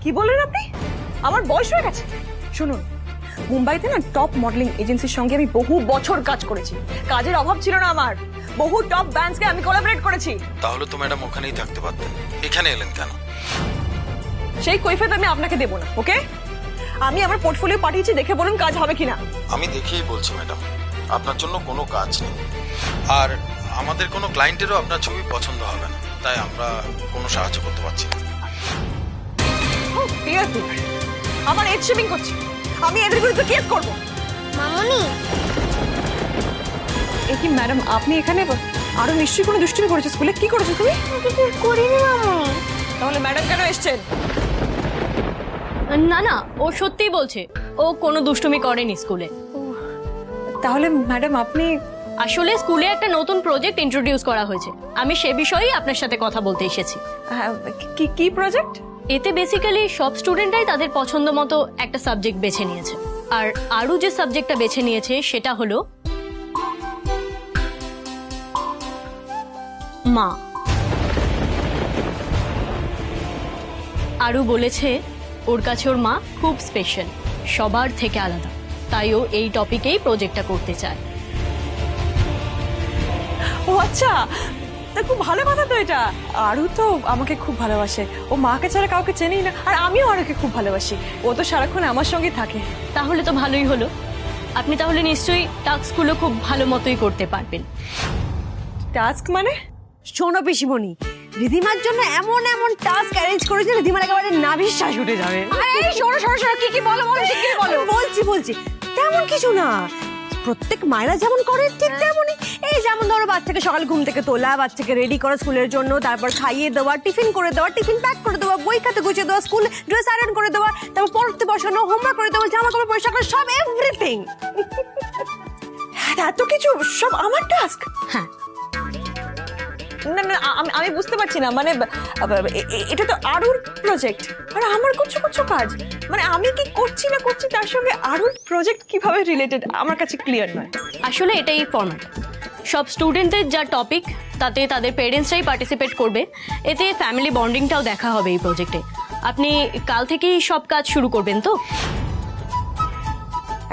কি বললেন আপনি? আমার বয়স হয়ে গেছে? শুনুন, মুম্বাইতে না টপ মডেলিং এজেন্সির সঙ্গে আমি বহু বছর কাজ করেছি। কাজের অভাব ছিল না আমার। বহু টপ ব্র্যান্ডসকে আমি কোলাবরেট করেছি। তাহলে তো ম্যাডাম ওখানেই থাকতে পারতেন, এখানে এলেন কেন? সেই কৈফিয়ত আমি আপনাকে দেব না, ওকে? আমি আমার পোর্টফোলিও পাঠিয়েছি, দেখে বলুন কাজ হবে কিনা। আমি দেখেই বলছি ম্যাডাম, আপনার জন্য কোনো কাজ নেই। আর আমাদের কোনো ক্লায়েন্টেরও আপনার ছবি পছন্দ হবে না, তাই আমরা কোনো সাহায্য করতে পারছি না। আমার এজ শেমিং করছে, আমি এদের বিরুদ্ধে কেস করব। মামুনি, এ কি ম্যাডাম, আপনি এখানে? আরো নিশ্চয়ই কোনো দুষ্টুমি করেছো স্কুলে। কি করেছো তুমি? কিছু করিনি মামুনি। তাহলে ম্যাডাম কেন এসছেন? না না, ও সত্যিই বলছে ও কোনো দুষ্টুমি করেনি স্কুলে। তাহলে ম্যাডাম আপনি? আসলে স্কুলে একটা নতুন প্রজেক্ট ইন্ট্রোডিউস করা হয়েছে, আমি সে বিষয়েই আপনার সাথে কথা বলতে এসেছি। কি প্রজেক্ট? এতে বেসিক্যালি সব স্টুডেন্টরাই তাদের পছন্দ মতো একটা সাবজেক্ট বেছে নিয়েছে। আর আরু যে সাবজেক্টটা বেছে নিয়েছে সেটা হলো মা। আরু বলেছে ওর কাছে ওর মা খুব স্পেশাল, সবার থেকে আলাদা, তাই ও এই টপিকেই প্রজেক্টটা করতে চায়। ও আচ্ছা, তা খুব ভালো কথা তো এটা। আরু তো আমাকে খুব ভালোবাসে, ও মাকে ছাড়া কাউকে চেনেই না। আর আমিও আরুকে খুব ভালোবাসি, ও তো সারাক্ষণ আমার সঙ্গেই থাকে। তাহলে তো ভালোই হলো, আপনি তাহলে নিশ্চয়ই টাস্কগুলো খুব ভালো মতোই করতে পারবেন। টাস্ক মানে? শোনো পিসিমণি, রিধিমার জন্য এমন এমন টাস্ক অ্যারেঞ্জ করেছে রিধিমার একেবারে নাভিশ্বাস উঠে যাবে। এই শোনো শোনো শোনো, কি বলো বলো, শিগগিরই বলো। বলছি তেমন কিছু না, প্রত্যেক মায়েরা যেমন করে ঠিক তেমনই। এই যেমন ধরো বাচ্চাকে সকালে ঘুম থেকে তোলা, বাচ্চাকে রেডি করা স্কুলের জন্য, তারপর খাইয়ে দেওয়া, টিফিন করে দেওয়া, টিফিন প্যাক করে দেওয়া, বই খাতে গুছিয়ে দেওয়া, স্কুল ড্রেস আয়রন করে দেওয়া, তারপর পড়তে বসানো, হোমওয়ার্ক করে দেওয়া, জামা কাপড় পরিষ্কার করা, সব এভরিথিং। এত কিছু সব আমার টাস্ক? হ্যাঁ, না না, আমি বুঝতে পারছি না, মানে এটা তো আরুর প্রজেক্ট আর আমার কিছু কিছু কাজ, মানে আমি কি করছি না করছি তার সঙ্গে আরুর প্রজেক্ট কিভাবে রিলেটেড আমার কাছে ক্লিয়ার নয়। আসলে এটাই ফরম্যাট। সব স্টুডেন্টদের যা টপিক তাতে তাদের পেরেন্টসরাই পার্টিসিপেট করবে, এতে ফ্যামিলি বন্ডিংটাও দেখা হবে এই প্রজেক্টে। আপনি কাল থেকেই সব কাজ শুরু করবেন তো?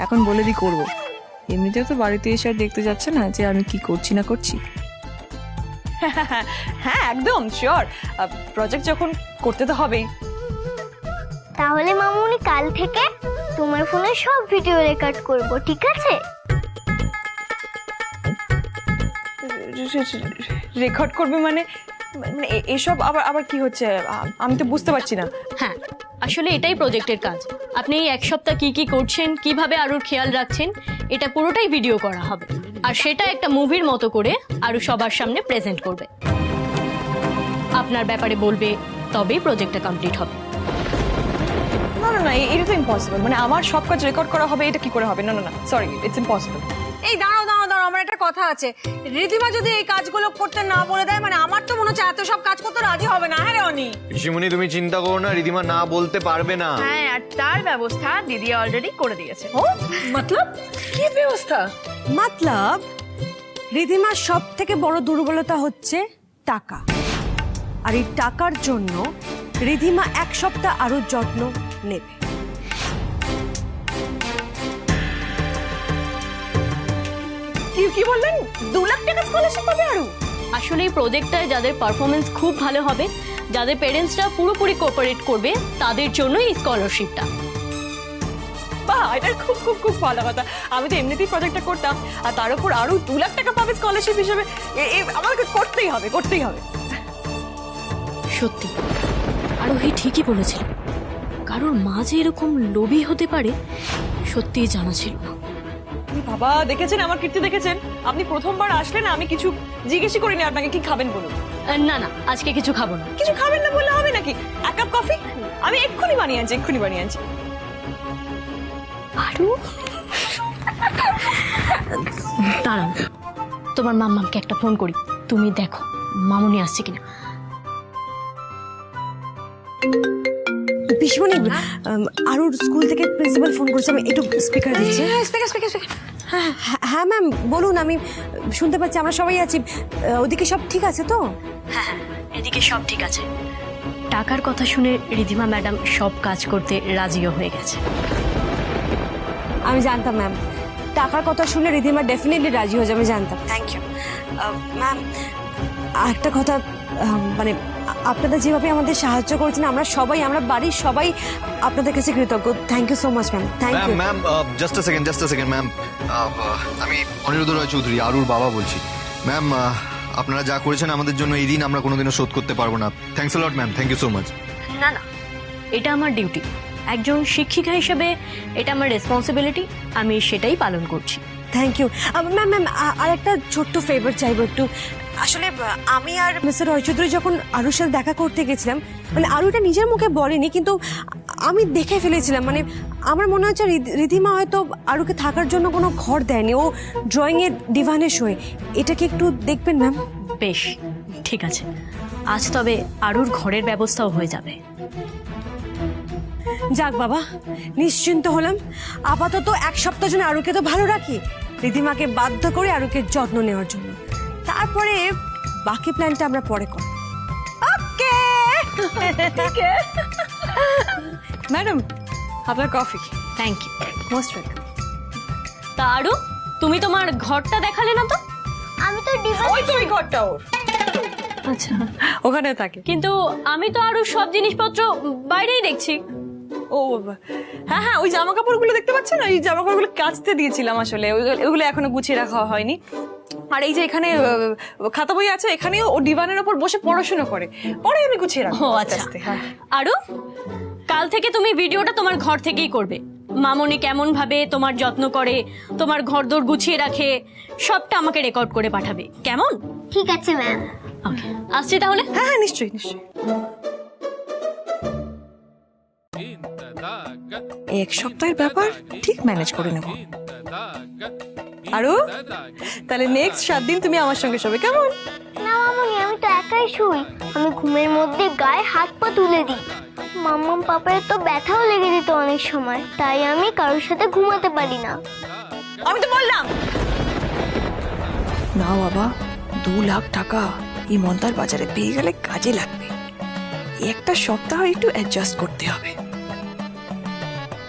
এখন বলে দিই করবো, এমনিতেও তো বাড়িতে এসে আর দেখতে যাচ্ছে না যে আমি কি করছি না করছি। হ্যাঁ একদম শিওর, প্রজেক্ট যখন করতে তো হবেই। তাহলে মামুনি কাল থেকে তোমার ফোনে সব ভিডিও রেকর্ড করব, ঠিক আছে? রেকর্ড করবে মানে? এসব আবার আবার কি হচ্ছে আমি তো বুঝতে পারছি না। হ্যাঁ, আসলে এটাই প্রজেক্টের কাজ। আপনি এই এক সপ্তাহ কি কি করছেন, কিভাবে আরুর খেয়াল রাখছেন, এটা পুরোটাই ভিডিও করা হবে। আর সেটা একটা মুভির মতো করে আরু সবার সামনে প্রেজেন্ট করবে, আপনার ব্যাপারে বলবে, তবেই প্রজেক্টটা কমপ্লিট হবে। না না না, এটা তো ইম্পসিবল, মানে আমার সব কাজ রেকর্ড করা হবে, এটা কি করে হবে? না না না, সরি, ইটস ইম্পসিবল। এই দাঁড়াও, আমার একটা কথা আছে। রিধিমা যদি এই কাজগুলো করতে না বলে দেয়, মানে আমার তো মনে হচ্ছে এত সব কাজ করতে রাজি হবে না। হ্যাঁ রে অনি? পিসিমণি তুমি চিন্তা করো না, রিধিমা না বলতে পারবে না। হ্যাঁ, আর তার ব্যবস্থা দিদি অলরেডি করে দিয়েছে। ও মতলব কি ব্যবস্থা? মতলব রিধিমার সব থেকে বড় দুর্বলতা হচ্ছে টাকা, আর এই টাকার জন্য রিধিমা এক সপ্তাহ আরো যত্ন নেবে। কি বললেন? 2 লাখ টাকা স্কলারশিপ পাবে আরু? আসলে এই প্রজেক্টটায় যাদের পারফরমেন্স খুব ভালো হবে, যাদের পেরেন্টসরা পুরোপুরি কোঅপারেট করবে, তাদের জন্যই এই স্কলারশিপটা। বাহ, এটা খুব খুব খুব ভালো কথা। আমি তো এমনিতেই প্রজেক্টটা করতাম, আর তার উপর আরো 2 লাখ টাকা পাবে স্কলারশিপ হিসেবে। আমাকে করতেই হবে, করতেই হবে। সত্যি আরোহী ঠিকই বলেছিল, কারোর মা যে এরকম লোভী হতে পারে সত্যিই জানা ছিল না। বাবা, দেখেছেন আমার কীর্তি, দেখেছেন? আপনি প্রথমবার আসলেন, আমি কিছু জিজ্ঞেসই করিনি আপনাকে কি খাবেন বলুন। না না, আজকে কিছু খাবো না। কিছু খাবেন না বললে হবে নাকি? 1 কাপ কফি আমি এক্ষুনি বানিয়ে আনছি, এক্ষুনি বানিয়ে আনছি। আরু দাঁড়াও, তোমার মাম্মামকে একটা ফোন করি, তুমি দেখো মামুনি আসছে কিনা। পিসিমণি, আরুর স্কুল থেকে প্রিন্সিপাল ফোন করেছে, আমি একটু স্পিকার দিচ্ছি। হ্যাঁ ম্যাম বলুন, আমি শুনতে পাচ্ছি, আমরা সবাই আছি। ওদিকে সব ঠিক আছে তো? হ্যাঁ, এদিকে সব ঠিক আছে। টাকার কথা শুনে রিধিমা ম্যাডাম সব কাজ করতে রাজিও হয়ে গেছে। আমি জানতাম ম্যাম, টাকার কথা শুনে রিধিমা ডেফিনেটলি রাজি হয়ে যাবে, জানতাম। Thank you ma'am. আরেকটা কথা, মানে আপনারা যেভাবে আমাদের সাহায্য করেছেন, আমরা বাড়ির সবাই আপনাদের কাছে কৃতজ্ঞ। Thank you so much ma'am, thank you. Ma'am just a second ma'am, আমি অনিরুদ্ধ রায় চৌধুরী, আরুর বাবা বলছি। ম্যাম, আপনারা যা করেছেন আমাদের জন্য, এই দিন আমরা কোনোদিনও শোধ করতে পারবো না। Thanks a lot ma'am, thank you so much. না না, এটা আমার ডিউটি, একজন শিক্ষিকা হিসেবে এটা আমার রেসপন্সিবিলিটি, আমি সেটাই পালন করছি। Thank you ma'am. আর একটা ছোট্ট ফেভার চাইবো একটু। আসলে আমি আর মিস্টার রয় চৌধুরী যখন আরুর সাথে দেখা করতে গেছিলাম, মানে আরু এটা নিজের মুখে বলেনি, কিন্তু আমি দেখে ফেলেছিলাম। মানে আমার মনে হচ্ছে রিধিমা হয়তো আরুকে থাকার জন্য কোনো ঘর দেয়নি, ও ড্রয়িংয়ে ডিভানের শোয়ে। এটাকে একটু দেখবেন ম্যাম। বেশ, ঠিক আছে, আজ তবে আরুর ঘরের ব্যবস্থাও হয়ে যাবে। যাক বাবা, নিশ্চিন্ত হলাম। আপাতত এক সপ্তাহ জন্য আরুকে তো ভালো রাখি, রিধিমাকে বাধ্য করে আরুকে যত্ন নেওয়ার জন্য। তারপরে বাকি প্ল্যানটা আমরা পরে করব। ওকে ম্যাডাম, আপনার coffee. Thank you. Most welcome. তা আরু, তুমি তোমার ঘরটা দেখালে না তো? আমি তো ডিভান ওই তো ওই ঘরটা ওর, আচ্ছা, ওখানে থাকে। কিন্তু আমি তো আরু সব জিনিসপত্র বাইরেই দেখছি। ও হ্যাঁ হ্যাঁ, ওই জামা কাপড়গুলো দেখতে পাচ্ছেন, ওই জামা কাপড়গুলো কাচতে দিয়েছিলাম আসলে, ওইগুলো এখনো গুছিয়ে রাখা হয়নি। আর এই যে এখানে খাতা বই আছে, এখানেও ও ডিভানের ওপর বসে পড়াশোনা করে, পরে আমি গুছিয়ে রাখবো। ও আস্তে আচ্ছা। আস্তে, হ্যাঁ। আরু, কাল থেকে তুমি ভিডিওটা তোমার ঘর থেকেই করবে। মামনি কেমন ভাবে তোমার যত্ন করে, তোমার ঘরদোর গুছিয়ে রাখে, সবটা আমাকে রেকর্ড করে পাঠাবে, কেমন? ঠিক আছে ম্যাম। ওকে, আসছি তাহলে। হ্যাঁ হ্যাঁ, নিশ্চয়ই নিশ্চয়ই। এই এক সপ্তাহের ব্যাপার ঠিক ম্যানেজ করে নেব। আরো তাহলে নেক্সট 7 দিন তুমি আমার সঙ্গে শোবে, কেমন? না মামুনি, আমি তো একাই শুই। আমি ঘুমের মধ্যে গায়ে হাত পা তুলে দিই। মাম্মাম পাপার তো ব্যথাও লেগে যেত অনেক সময়, তাই আমি কারোর সাথে ঘুমাতে পারি না। আমি তো বললাম না বাবা, 2 লাখ টাকা এই মন্দার বাজারে পেয়ে গেলে কাজে লাগবে। একটা সপ্তাহ একটু অ্যাডজাস্ট করতে হবে।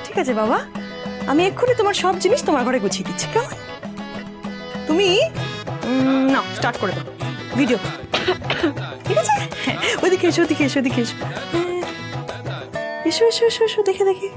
ঠিক আছে বাবা, আমি এক্ষুনি তোমার সব জিনিস তোমার ঘরে গুছিয়ে দিচ্ছি, কেমন? তুমি না স্টার্ট করে দাও ভিডিও। ঠিক আছে, হ্যাঁ, ওদিকে এসো, ওদিকে এসো, ওদিকে এসো, এসো এসো এসো এসো, দেখে দেখে।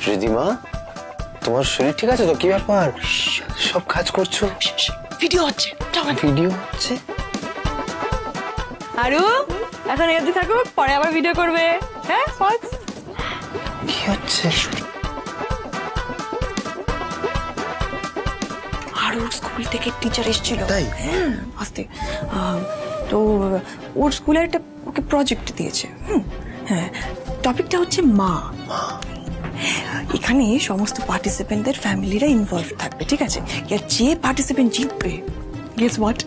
রিধিমা, তোমার শরীর ঠিক আছে তো? কি ব্যাপার, সব কাজ করছো? ভিডিও হচ্ছে, ভিডিও হচ্ছে? আরু এখন এদিকে থাকো, পরে আবার ভিডিও করবে। হ্যাঁ, কি হচ্ছে? আরুর স্কুল থেকে টিচার এসেছিল। তাই? হ্যাঁ, আস্তে। তো ওর স্কুলে একটা ওকে প্রজেক্ট দিয়েছে। হ্যাঁ, টপিকটা হচ্ছে মা। এখানে সমস্ত পার্টিসিপেন্টদের ফ্যামিলিরা ইনভলভ থাকবে, ঠিক আছে? আর যে পার্টিসিপেন্ট জিতবে, গেস হোয়াট,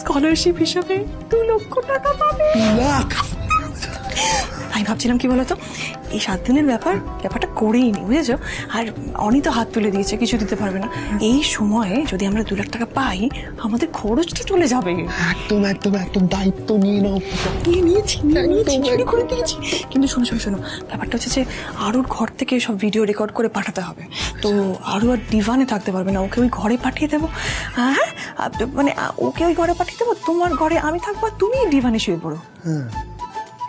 স্কলারশিপ হিসাবে 2 লক্ষ টাকা পাবে। 2 লাখ? আমি ভাবছিলাম কি বলতো, এই 7 দিনের ব্যাপারটা করেই নি, বুঝেছো? আর অনি তো হাত তুলে দিয়েছে, কিছু দিতে পারবে না। এই সময়ে যদি আমরা 2 লাখ টাকা পাই, আমাদের খরচটা চলে যাবে। একদম একদম একদম দায়িত্ব নিয়ে নাও। নিয়েছি, শুরু করে দিয়েছি। কিন্তু শোনো, ব্যাপারটা হচ্ছে যে আরুর ঘর থেকে সব ভিডিও রেকর্ড করে পাঠাতে হবে। তো আরু আর ডিভানে থাকতে পারবে না, ওকে ওই ঘরে পাঠিয়ে দেবো। হ্যাঁ, মানে ওকে ওই ঘরে পাঠিয়ে দেবো, তোমার ঘরে আমি থাকবো, তুমি ডিভানে শুয়ে পড়ো।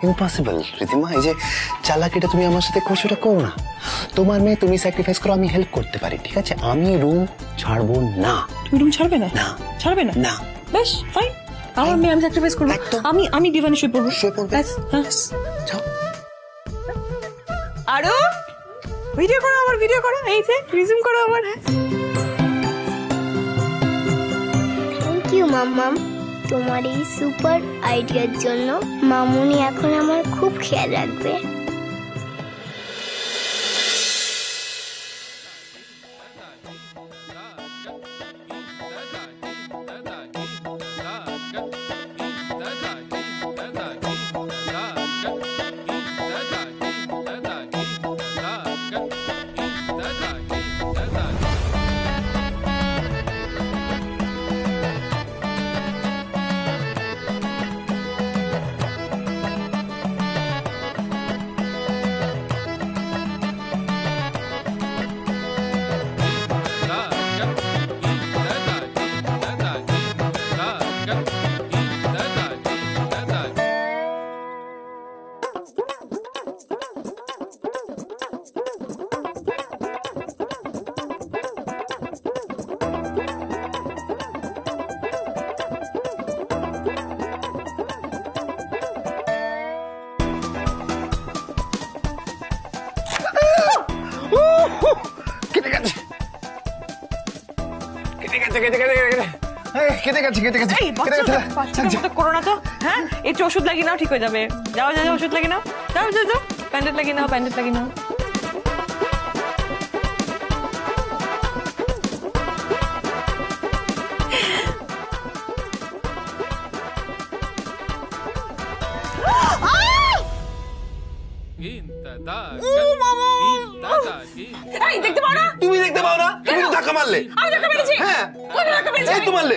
ইম্পসিবল রিধিমা, এই যে চালাকিটা তুমি আমার সাথে করছো, এটা করো না। তোমার মেয়ে তুমি স্যাক্রিফাইস করো, আমি হেল্প করতে পারি, ঠিক আছে? আমি রুম ছাড়বো না। তুমি রুম ছাড়বে না? না। ছাড়বে না? না। বেশ, ফাইন। আমার মেয়ে আমি স্যাক্রিফাইস করবো, একদম। আমি ডিভানে শুয়ে পড়বো। শুয়ে পড়বে। ব্যাস, হ্যাঁ। যাও। আরো ভিডিও করো, আমার ভিডিও করো, এই যে রিজিউম করো আমার। হ্যাঁ, থ্যাংক ইউ মাম্মাম, তোমার এই সুপার আইডিয়ার জন্য। মামুনি এখন আমার খুব খেয়াল রাখবে। কেটে গেছে কেটে গেছে এই বাচ্চাদের মতো করো না তো, হ্যাঁ? একটু ওষুধ লাগিয়ে নাও, ঠিক হয়ে যাবে। যাও যাও যাও, ওষুধ লাগিয়ে নাও, যাও যাও যাও, ব্যান্ডেজ লাগিয়ে নাও, ব্যান্ডেজ লাগিয়ে নাও। এই, দেখতে পাও না? তুমি দেখতে পাও না? তুমি তো ধাক্কা মারলে। আমি ধাক্কা মেরেছি। হ্যাঁ কোন ধাক্কা মেরেছি? এই তো মারলে।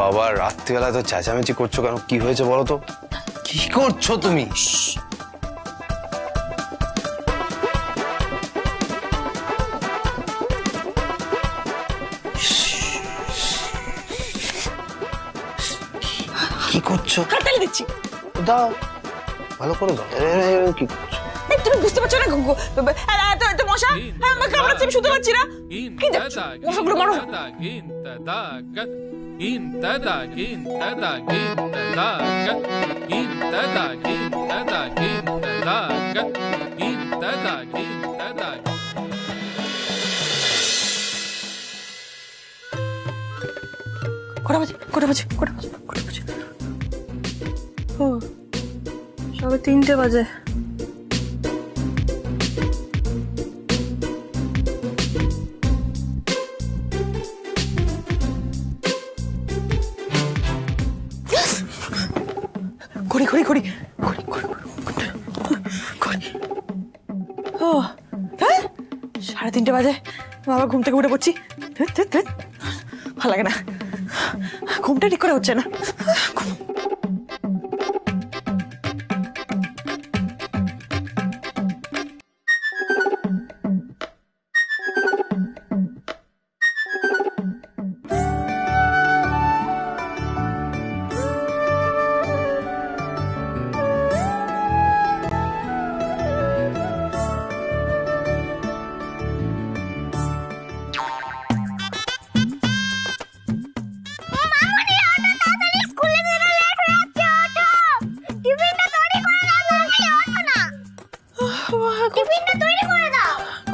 বাবা রাত্রিবেলা তো চেঁচামেচি করছো কেন? কি হয়েছে বলো তো? কি করছো তুমি? কি করছো? হাততালি দিচ্ছি। দাও, ভালো করে দাও। কি করছো? এই, তুমি বুঝতে পারছো না? তো মশা আমাকে কামড়াচ্ছে, আমি শুনতে পাচ্ছি না। কি দেখছো? মশাগুলো মারো। কটা বাজে? কটা বাজে? কটা বাজে? কটা বাজে? ও, সবে 3টে বাজে। ঘড়ি ঘড়ি ঘড়ি ঘড়ি ঘড়ি ঘড়ি। ও হ্যাঁ, 3:30 বাজে। বাবা ঘুম থেকে উঠে পড়ছি। ভালো লাগে না, ঘুমটা ঠিক করে হচ্ছে না।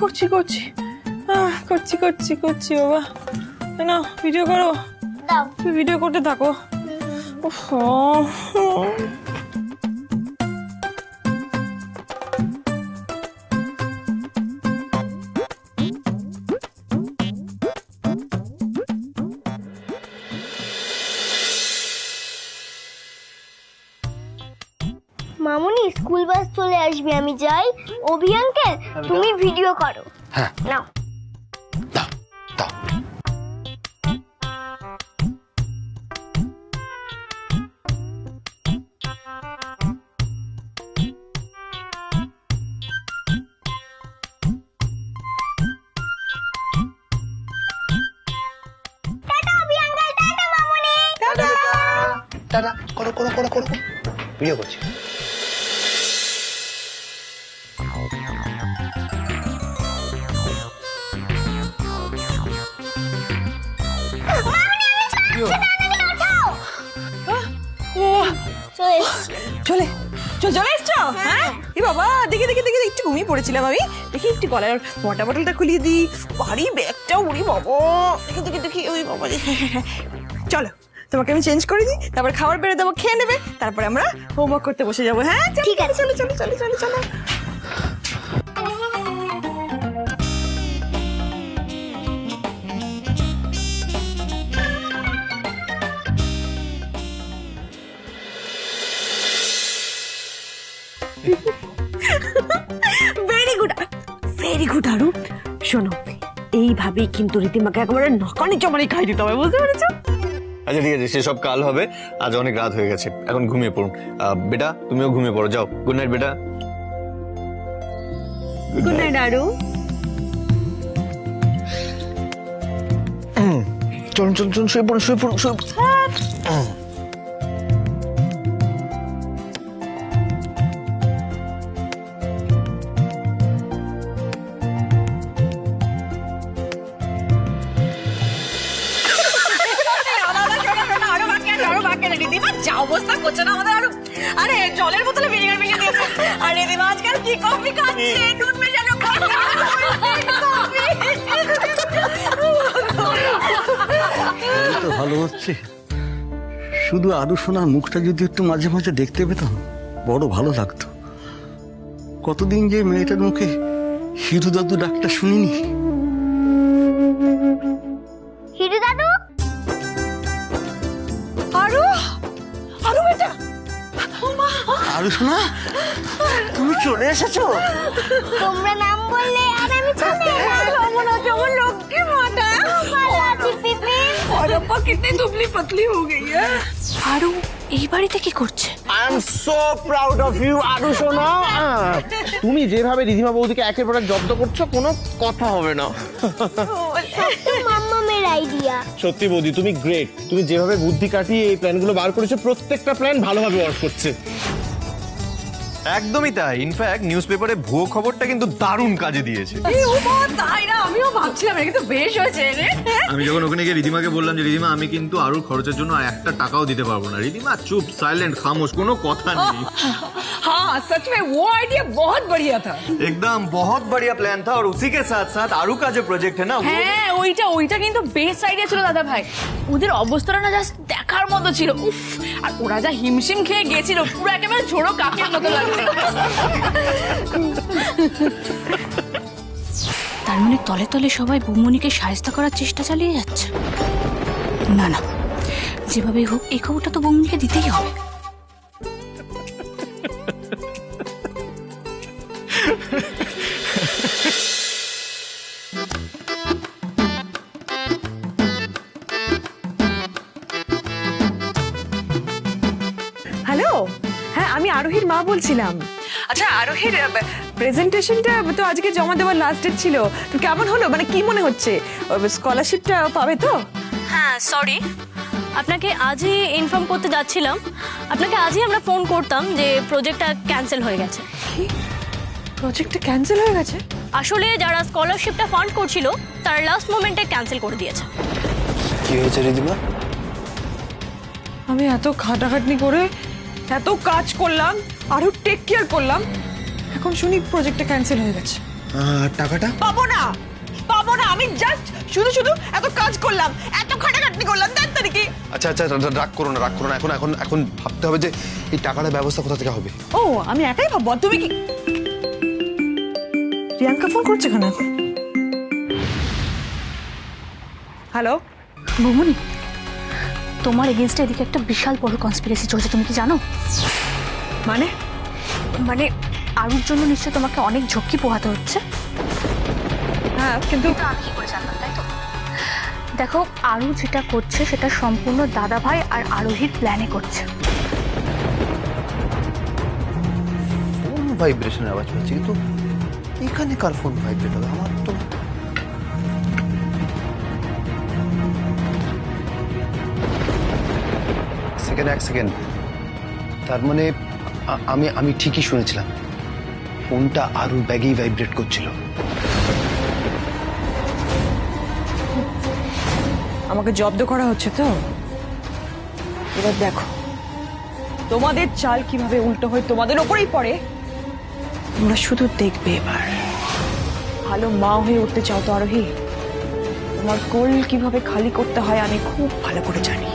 করছি করছি করছি করছি করছি বাবা। না ভিডিও করো, দাও। তুমি ভিডিও করতে থাকো। উফ, মামুনি স্কুল বাস চলে আসবে, আমি যাই। অভিয়ানকে তুমি ভিডিও করো। হ্যাঁ নাও। দাও দাও। টাটা অভিয়াঙ্গল, টাটা মামুনি। Tata tata. করো করো করো করো, ভিডিও করছি। চলে চলে এসছো? হ্যাঁ, এ বাবা, দেখি দেখি দেখি, একটু ঘুমিয়ে পড়েছিলাম আমি। দেখি একটু গলার ওয়াটার বটলটা খুলিয়ে দিই, ভারী ব্যাগটা, উড়ি বাবা। দেখি দেখি দেখি, ওই বাবা। চলো তোমাকে আমি চেঞ্জ করে দিই, তারপর খাবার বেড়ে দেবো, খেয়ে নেবে, তারপরে আমরা হোমওয়ার্ক করতে বসে যাবো। হ্যাঁ ঠিক আছে। চলো চলো চলো চলো চলো। ভেরি গুড আরু। শোনো, এইভাবেই কিন্তু রীতিমাকে একেবারে নকানি চমানি খাই দিতে হবে, বুঝতে পেরেছো? আচ্ছা ঠিক আছে, সেসব কাল হবে, আজ অনেক রাত হয়ে গেছে, এখন ঘুমিয়ে পড়ুন। বেটা তুমিও ঘুমিয়ে পড়ো, যাও। গুড নাইট বেটা। গুড নাইট আরু। চলুন চলুন চলুন, শুয়ে পড়ুন শুয়ে পড়ুন শুয়ে পড়ুন। যা অবস্থা করছে না আমাদের আরো, আরে জলের বোতলে ভিনেগার মিশিয়ে দিয়েছে। আর রিদিমা আজকাল কি কফি খাচ্ছে, নুন মেশানো কফি। তো ভালো হচ্ছে, শুধু আরু সোনার মুখটা যদি একটু মাঝে মাঝে দেখতে পেতাম বড় ভালো লাগতো। কতদিন যে মেয়েটার মুখে হিরু দাদু ডাকটা শুনিনি। হিরু দাদু, আরো আরো বেটা, আরু সোনা, তুমি চলে এসেছো? তোমরা নাম বললে আর আমি চলে এলাম। কেমন আছে আমার লক্ষ্মী মাটা? ভালো আছি পিপিন। और अप्पा कितनी दुबली पतली हो गई है। আরু এই বাড়িতে কি করছে? I am so proud of you Aru সোনা। তুমি যেভাবে রিধিমা বৌদিকে একের পর এক জব্দ করছো, কোনো কথা হবে না। তো মাম্মামের আইডিয়া। সত্যি বৌদি, তুমি গ্রেট। তুমি যেভাবে বুদ্ধি কাটিয়ে এই প্ল্যানগুলো বার করেছো, প্রত্যেকটা প্ল্যান ভালোভাবে ওয়ার্ক করছে। একদমই তাই, ইনফ্যাক্ট নিউজ পেপারে ভুয়ো খবরটা কিন্তু দারুণ কাজে দিয়েছে। তাই না, আমিও ভাবছিলাম এটা কিন্তু বেশ হয়েছে রে। আমি যখন ওখানে গিয়ে রিদিমাকে বললাম যে রিদিমা আমি কিন্তু আরুর খরচের জন্য আর একটা টাকাও দিতে পারবো না, রিদিমা চুপ, সাইলেন্ট, খামোশ, কোনো কথা নেই। हाँ सच में वो आइडिया बहुत बढ़िया था। एकदम बहुत बढ़िया प्लान था, और उसी के साथ साथ आरू का जो प्रोजेक्ट है ना वो হ্যাঁ ওইটা কিন্তু বেস্ট আইডিয়া ছিল দাদা ভাই। ওদের অবস্থাটা না জাস্ট দেখার মতো ছিল, উফ। আর ওরা যা হিমশিম খেয়ে গেছিল, পুরো একেবারে ঝোড়ো কাকের মতো লাগছে। তার মানে তলে তলে সবাই বৌমনিকে সাহায্য করার চেষ্টা চালিয়ে যাচ্ছে। না না, যেভাবেই হোক এই খবরটা তো বৌমনিকে দিতেই হবে। হ্যালো, হ্যাঁ আমি আরোহীর মা বলছিলাম। আচ্ছা আরোহীর প্রেজেন্টেশনটা তো আজকে জমা দেওয়ার লাস্ট ডেট ছিল, তো কেমন হলো, মানে কি মনে হচ্ছে, স্কলারশিপটা পাবে তো? হ্যাঁ সরি, আপনাকে আজই ইনফর্ম করতে যাচ্ছিলাম। আপনাকে আজই আমরা ফোন করতাম যে প্রজেক্টটা ক্যান্সেল হয়ে গেছে। প্রজেক্টটা ক্যান্সেল হয়ে গেছে? আসলে যারা স্কলারশিপটা ফান্ড করছিল তারা লাস্ট মোমেন্টে ক্যান্সেল করে দিয়েছে। কি হয়েছে রিধিমা? আমি এত খাটাখাটনি করে এত কাজ করলাম, আরো টেক কেয়ার করলাম, এখন শুনি প্রজেক্টটা ক্যান্সেল হয়ে গেছে। টাকাটা পাবো না, পাবো না। আমি জাস্ট শুধু শুধু এত কাজ করলাম, এত খাটাখাটনি করলাম, তার তারিখে। আচ্ছা আচ্ছা, রাগ করো না রাগ করো না, এখন এখন এখন ভাবতে হবে যে এই টাকাটার ব্যবস্থা কোথা থেকে হবে। ও আমি একাই ভাববো, আর তুমি কি? প্রিয়াঙ্কা ফোন করছে কেন এখন? হ্যালো বৌমনি, তোমার এগেনস্টে এদিকে একটা বিশাল বড় কনস্পিরেসি চলছে, তুমি কি জানো? মানে? মানে আরুর জন্য নিশ্চয় তোমাকে অনেক ঝক্কি পোহাতে হচ্ছে। হ্যাঁ কিন্তু আমি কি করে জানলাম, তাই তো? দেখো, আরু যেটা করছে সেটা সম্পূর্ণ দাদা ভাই আর আরোহীর প্ল্যানে করছে। ফোন ভাইব্রেশনের আওয়াজ পাচ্ছি, কিন্তু এখানে কার ফোন ভাইব্রেট হবে? আমার তো এক সেকেন্ড, তার মানে আমি ঠিকই শুনেছিলাম, ফোনটা আরুর ব্যাগেই ভাইব্রেট করছিল। আমাকে জব্দ করা হচ্ছে তো। এবার দেখো তোমাদের চাল কিভাবে উল্টো হয়ে তোমাদের ওপরেই পড়ে, তোমরা শুধু দেখবে। এবার ভালো মা হয়ে উঠতে চাও তো আরোহী, তোমার কোল কিভাবে খালি করতে হয় আমি খুব ভালো করে জানি।